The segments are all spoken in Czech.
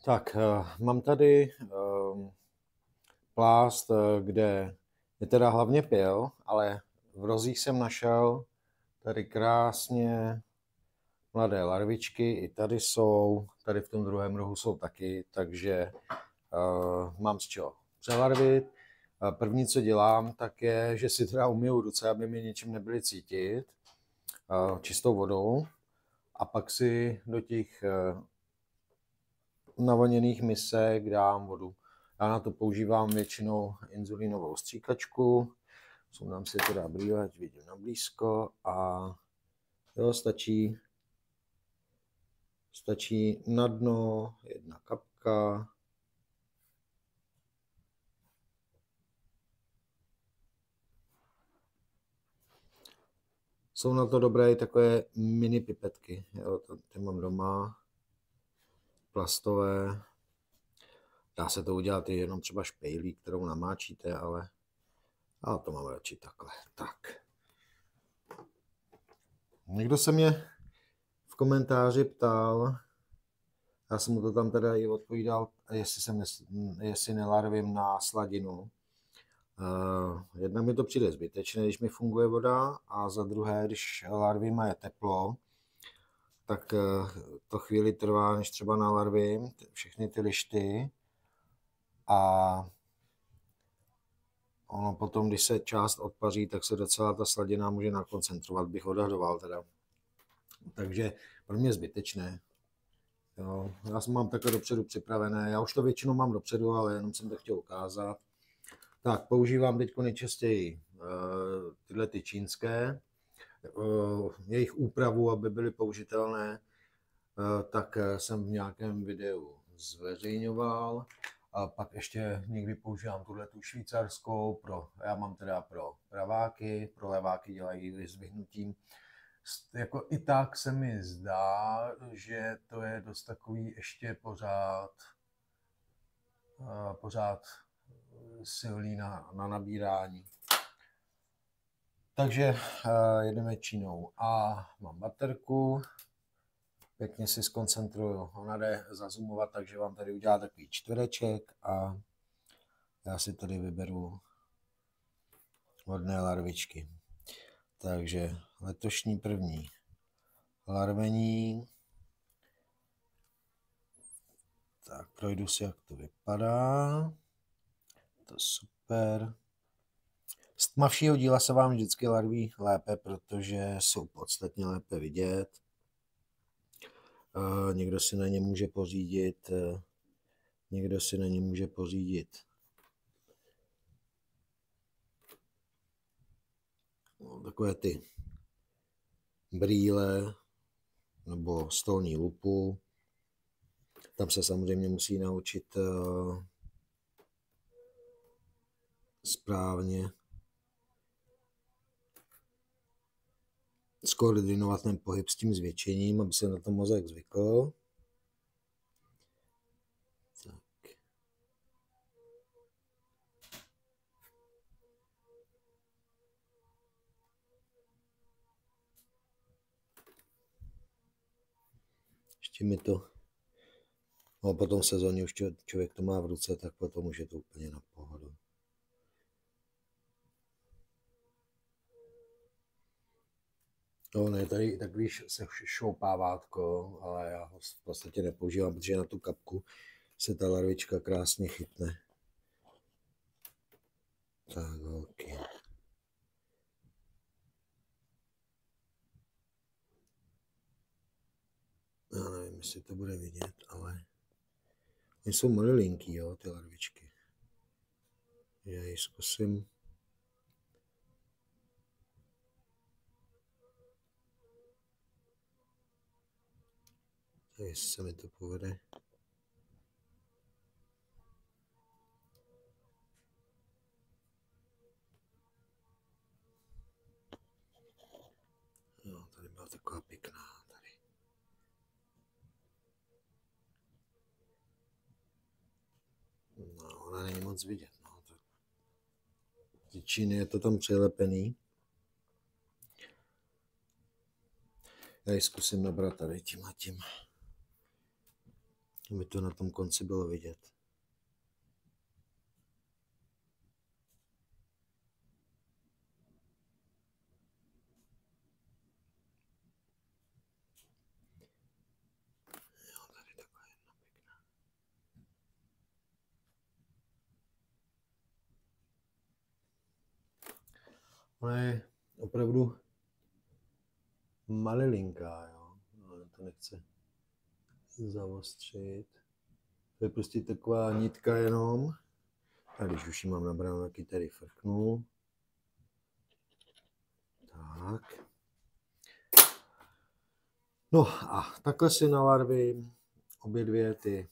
Tak, mám tady plást, kde je teda hlavně pil, ale v rozích jsem našel tady krásně mladé larvičky, i tady jsou, tady v tom druhém rohu jsou taky, takže mám z čeho přelarvit. První, co dělám, tak je, že si teda umyju ruce, aby mi něčím nebyly cítit, čistou vodou, a pak si do těch navoněných misek dám vodu. Já na to používám většinou inzulínovou stříkačku. Sundám si teda brýle, ať vidím na blízko, a jo, stačí na dno jedna kapka. Jsou na to dobré i takové mini pipetky. Jo, ty mám doma, plastové. Dá se to udělat i jenom třeba špejlí, kterou namáčíte, ale to mám radši takhle. Tak. Někdo se mě v komentáři ptal, já jsem mu to tam teda i odpovídal, jestli nelarvím na sladinu. Jednak mi to přijde zbytečné, když mi funguje voda, a za druhé, když larvím a je teplo, tak to chvíli trvá, než třeba nalarvím všechny ty lišty, a ono potom, když se část odpaří, tak se docela ta sladina může nakoncentrovat, bych odhadoval teda. Takže pro mě je zbytečné. Jo, já mám takhle dopředu připravené, já už to většinou mám dopředu, ale jenom jsem to chtěl ukázat. Tak, používám teď nejčastěji tyhle ty čínské, jejich úpravu, aby byly použitelné, tak jsem v nějakém videu zveřejňoval. A pak ještě někdy používám tu švýcarskou, já mám teda pro praváky, pro leváky dělají vyzdvihnutím. Jako i tak se mi zdá, že to je dost takový ještě pořád silný na nabírání. Takže jedeme Čínou a mám baterku. Pěkně si zkoncentruju. Ona jde zazumovat, takže vám tady udělá takový čtvereček a já si tady vyberu hodné larvičky. Takže letošní první larvení. Tak projdu si, jak to vypadá. To je super. Z tmavšího díla se vám vždycky larví lépe, protože jsou podstatně lépe vidět. Někdo si na ně může pořídit, takové ty brýle nebo stolní lupu. Tam se samozřejmě musí naučit správně skoordinovat ten pohyb s tím zvětšením, aby se na to mozek zvykl. Tak. Ještě mi to... No, potom v sezóně už člověk to má v ruce, tak potom už je to úplně na pohodu. No, ne, tady takový se šoupávátko, ale já ho v podstatě nepoužívám, protože na tu kapku se ta larvička krásně chytne. Tak, ok. Já nevím, jestli to bude vidět, ale oni jsou malilinký, jo, ty larvičky. Já ji zkusím. Jestli se mi to povede. No, tady byla taková pěkná. Tady. No, ona není moc vidět. No. Ty Číny je to tam přilepený. Já ji zkusím nabrat tady tím a tím. aby to na tom konci bylo vidět. Ona je opravdu malilinká, jo. No, to nechce zaostřit. To je prostě taková nitka jenom. A když už ji mám nabranou, taky tady frknu. Tak. No a takhle si na larvy obě dvě ty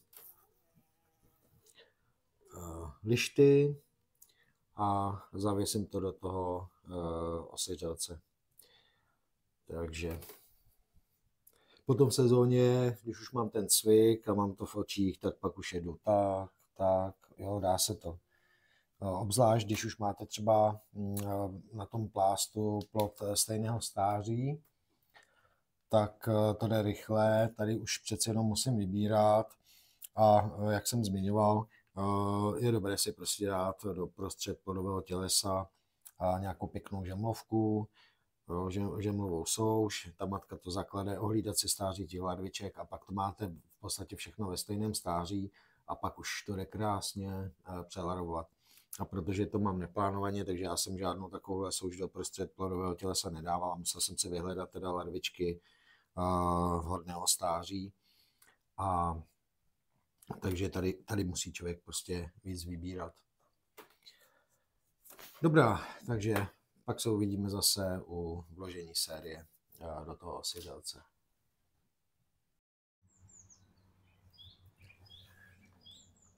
lišty a zavěsím to do toho osiřelce. Takže potom v sezóně, když už mám ten cvik a mám to v očích, tak pak už jedu tak, jo, dá se to. Obzvlášť, když už máte třeba na tom plástu plod stejného stáří, tak to jde rychle, tady už přece jenom musím vybírat a jak jsem zmiňoval, je dobré si prostě dát do prostřed plodového tělesa nějakou pěknou žemlovku, žemlovou souš, ta matka to zaklade, ohlídat si stáří těch larviček a pak to máte v podstatě všechno ve stejném stáří a pak už to jde krásně přelarvovat. A protože to mám neplánovaně, takže já jsem žádnou takovouhle souš do prostřed plodového tělesa nedával, musel jsem si vyhledat teda larvičky vhodného stáří. A takže tady musí člověk prostě víc vybírat. Dobrá, takže pak se uvidíme zase u vložení série do toho osiřelce.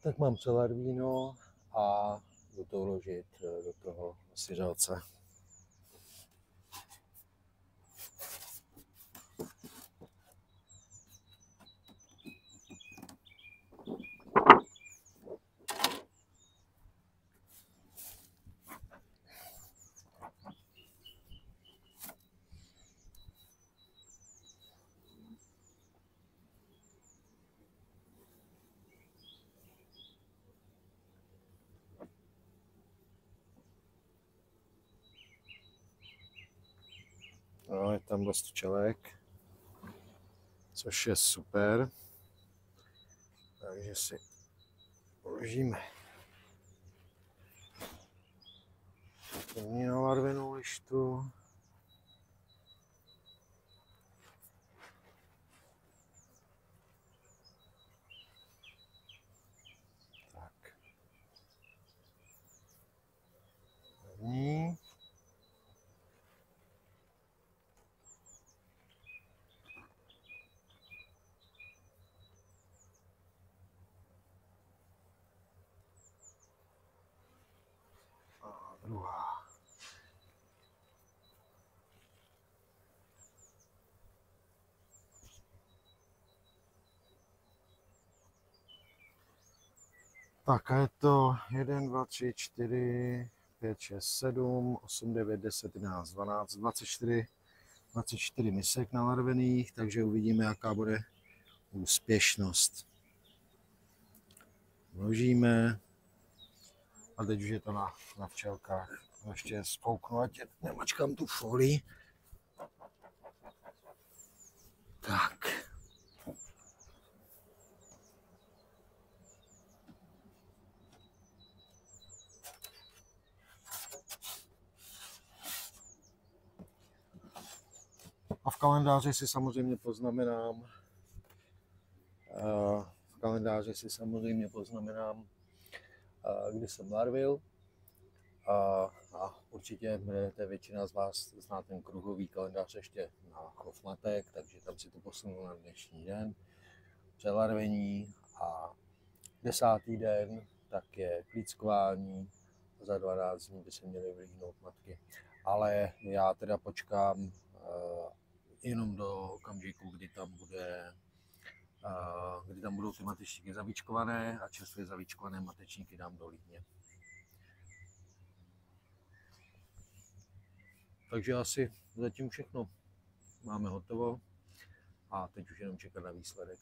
Tak mám přelarvíno a jdu to vložit do toho osiřelce. No, je tam dost včelek, což je super. Takže si položíme první nalarvenou lištu. Tak. První. Druhá. Tak a je to 1, 2, 3, 4, 5, 6, 7, 8, 9, 10, 11, 12, 24 misek nalarvených, takže uvidíme, jaká bude úspěšnost. Vložíme a teď už je to na včelkách. Ještě spouknu, ať nemačkám tu folii. Tak. A v kalendáři si samozřejmě poznamenám, kdy jsem larvil. A určitě většina z vás zná ten kruhový kalendář ještě na chov matek, takže tam si to posunu na dnešní den. Přelarvení a 10. den tak je klíckování. Za 12 dní by se měly vylíhnout matky. Ale já teda počkám jenom do okamžiku, kdy tam budou ty matečníky zavíčkované a čerstvě zavíčkované matečníky dám do líhně. Takže asi zatím všechno máme hotovo a teď už jenom čekat na výsledek.